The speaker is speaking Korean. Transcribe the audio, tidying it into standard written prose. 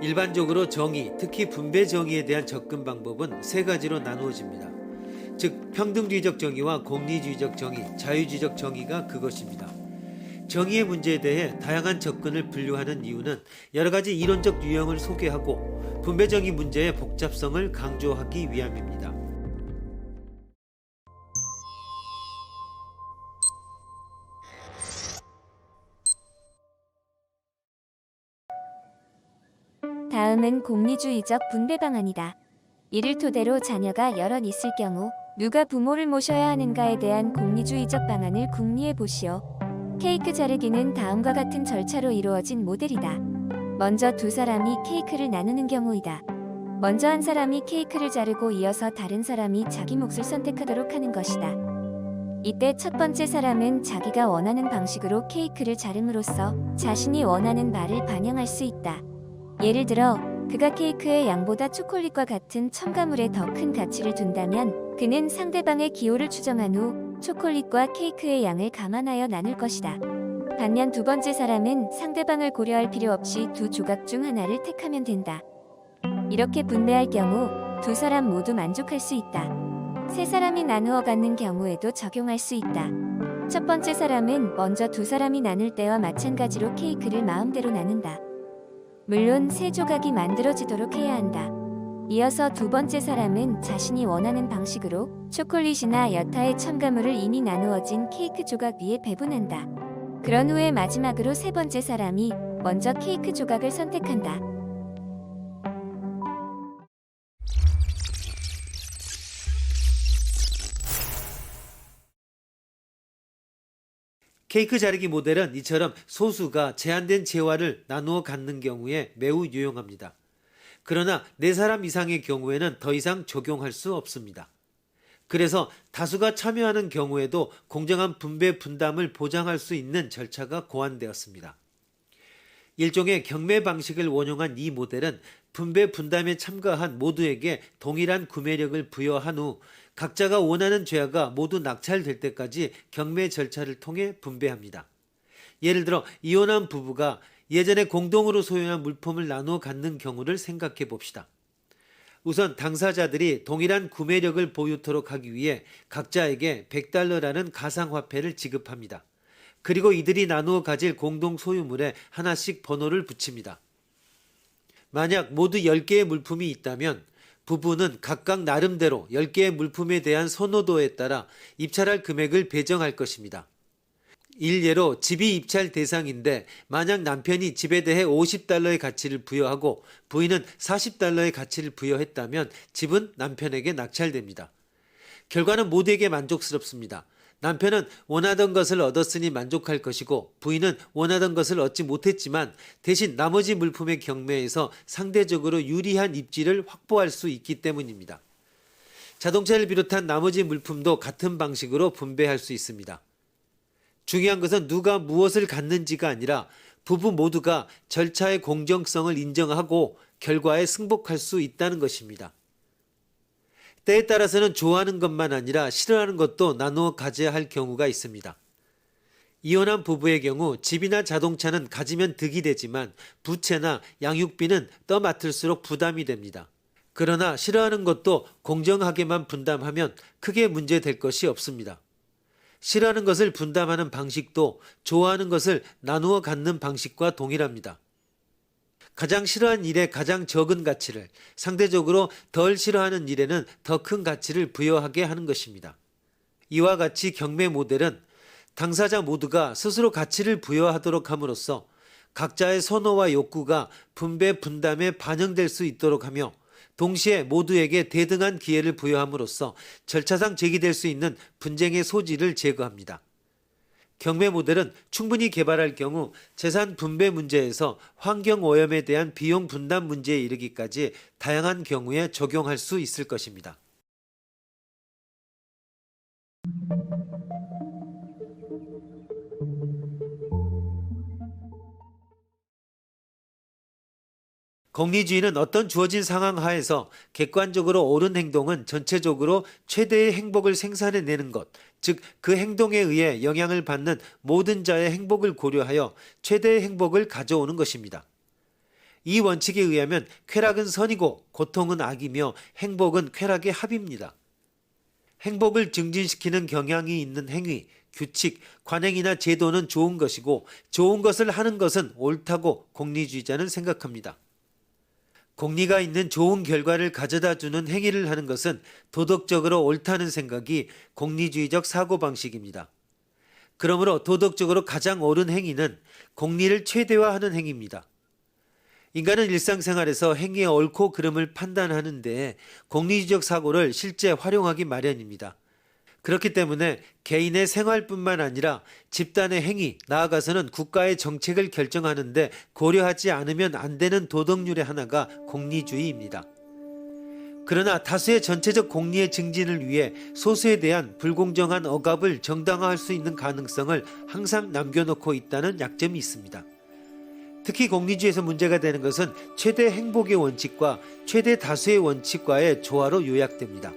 일반적으로 정의, 특히 분배 정의에 대한 접근 방법은 세 가지로 나누어집니다. 즉 평등주의적 정의와 공리주의적 정의, 자유주의적 정의가 그것입니다. 정의의 문제에 대해 다양한 접근을 분류하는 이유는 여러 가지 이론적 유형을 소개하고 분배정의 문제의 복잡성을 강조하기 위함입니다. 다음은 공리주의적 분배 방안이다. 이를 토대로 자녀가 여럿 있을 경우 누가 부모를 모셔야 하는가에 대한 공리주의적 방안을 궁리해 보시오. 케이크 자르기는 다음과 같은 절차로 이루어진 모델이다. 먼저 두 사람이 케이크를 나누는 경우이다. 먼저 한 사람이 케이크를 자르고 이어서 다른 사람이 자기 몫을 선택하도록 하는 것이다. 이때 첫 번째 사람은 자기가 원하는 방식으로 케이크를 자름으로써 자신이 원하는 바를 반영할 수 있다. 예를 들어 그가 케이크의 양보다 초콜릿과 같은 첨가물에 더 큰 가치를 둔다면 그는 상대방의 기호를 추정한 후 초콜릿과 케이크의 양을 감안하여 나눌 것이다. 반면 두 번째 사람은 상대방을 고려할 필요 없이 두 조각 중 하나를 택하면 된다. 이렇게 분배할 경우 두 사람 모두 만족할 수 있다. 세 사람이 나누어 갖는 경우에도 적용할 수 있다. 첫 번째 사람은 먼저 두 사람이 나눌 때와 마찬가지로 케이크를 마음대로 나눈다. 물론 세 조각이 만들어지도록 해야 한다. 이어서 두 번째 사람은 자신이 원하는 방식으로 초콜릿이나 여타의 첨가물을 이미 나누어진 케이크 조각 위에 배분한다. 그런 후에 마지막으로 세 번째 사람이 먼저 케이크 조각을 선택한다. 케이크 자르기 모델은 이처럼 소수가 제한된 재화를 나누어 갖는 경우에 매우 유용합니다. 그러나 4사람 이상의 경우에는 더 이상 적용할 수 없습니다. 그래서 다수가 참여하는 경우에도 공정한 분배 분담을 보장할 수 있는 절차가 고안되었습니다. 일종의 경매 방식을 원용한 이 모델은 분배 분담에 참가한 모두에게 동일한 구매력을 부여한 후 각자가 원하는 재화가 모두 낙찰될 때까지 경매 절차를 통해 분배합니다. 예를 들어 이혼한 부부가 예전에 공동으로 소유한 물품을 나누어 갖는 경우를 생각해 봅시다. 우선 당사자들이 동일한 구매력을 보유토록 하기 위해 각자에게 $100라는 가상화폐를 지급합니다. 그리고 이들이 나누어 가질 공동 소유물에 하나씩 번호를 붙입니다. 만약 모두 10개의 물품이 있다면 부부는 각각 나름대로 10개의 물품에 대한 선호도에 따라 입찰할 금액을 배정할 것입니다. 일례로 집이 입찰 대상인데 만약 남편이 집에 대해 $50의 가치를 부여하고 부인은 $40의 가치를 부여했다면 집은 남편에게 낙찰됩니다. 결과는 모두에게 만족스럽습니다. 남편은 원하던 것을 얻었으니 만족할 것이고 부인은 원하던 것을 얻지 못했지만 대신 나머지 물품의 경매에서 상대적으로 유리한 입지를 확보할 수 있기 때문입니다. 자동차를 비롯한 나머지 물품도 같은 방식으로 분배할 수 있습니다. 중요한 것은 누가 무엇을 갖는지가 아니라 부부 모두가 절차의 공정성을 인정하고 결과에 승복할 수 있다는 것입니다. 때에 따라서는 좋아하는 것만 아니라 싫어하는 것도 나누어 가져야 할 경우가 있습니다. 이혼한 부부의 경우 집이나 자동차는 가지면 득이 되지만 부채나 양육비는 떠맡을수록 부담이 됩니다. 그러나 싫어하는 것도 공정하게만 분담하면 크게 문제될 것이 없습니다. 싫어하는 것을 분담하는 방식도 좋아하는 것을 나누어 갖는 방식과 동일합니다. 가장 싫어하는 일에 가장 적은 가치를, 상대적으로 덜 싫어하는 일에는 더 큰 가치를 부여하게 하는 것입니다. 이와 같이 경매 모델은 당사자 모두가 스스로 가치를 부여하도록 함으로써 각자의 선호와 욕구가 분배 분담에 반영될 수 있도록 하며 동시에 모두에게 대등한 기회를 부여함으로써 절차상 제기될 수 있는 분쟁의 소지를 제거합니다. 경매 모델은 충분히 개발할 경우 재산 분배 문제에서 환경 오염에 대한 비용 분담 문제에 이르기까지 다양한 경우에 적용할 수 있을 것입니다. 공리주의는 어떤 주어진 상황 하에서 객관적으로 옳은 행동은 전체적으로 최대의 행복을 생산해내는 것, 즉 그 행동에 의해 영향을 받는 모든 자의 행복을 고려하여 최대의 행복을 가져오는 것입니다. 이 원칙에 의하면 쾌락은 선이고 고통은 악이며 행복은 쾌락의 합입니다. 행복을 증진시키는 경향이 있는 행위, 규칙, 관행이나 제도는 좋은 것이고 좋은 것을 하는 것은 옳다고 공리주의자는 생각합니다. 공리가 있는 좋은 결과를 가져다 주는 행위를 하는 것은 도덕적으로 옳다는 생각이 공리주의적 사고방식입니다. 그러므로 도덕적으로 가장 옳은 행위는 공리를 최대화하는 행위입니다. 인간은 일상생활에서 행위의 옳고 그름을 판단하는 데 공리주의적 사고를 실제 활용하기 마련입니다. 그렇기 때문에 개인의 생활뿐만 아니라 집단의 행위, 나아가서는 국가의 정책을 결정하는 데 고려하지 않으면 안 되는 도덕률의 하나가 공리주의입니다. 그러나 다수의 전체적 공리의 증진을 위해 소수에 대한 불공정한 억압을 정당화할 수 있는 가능성을 항상 남겨놓고 있다는 약점이 있습니다. 특히 공리주의에서 문제가 되는 것은 최대 행복의 원칙과 최대 다수의 원칙과의 조화로 요약됩니다.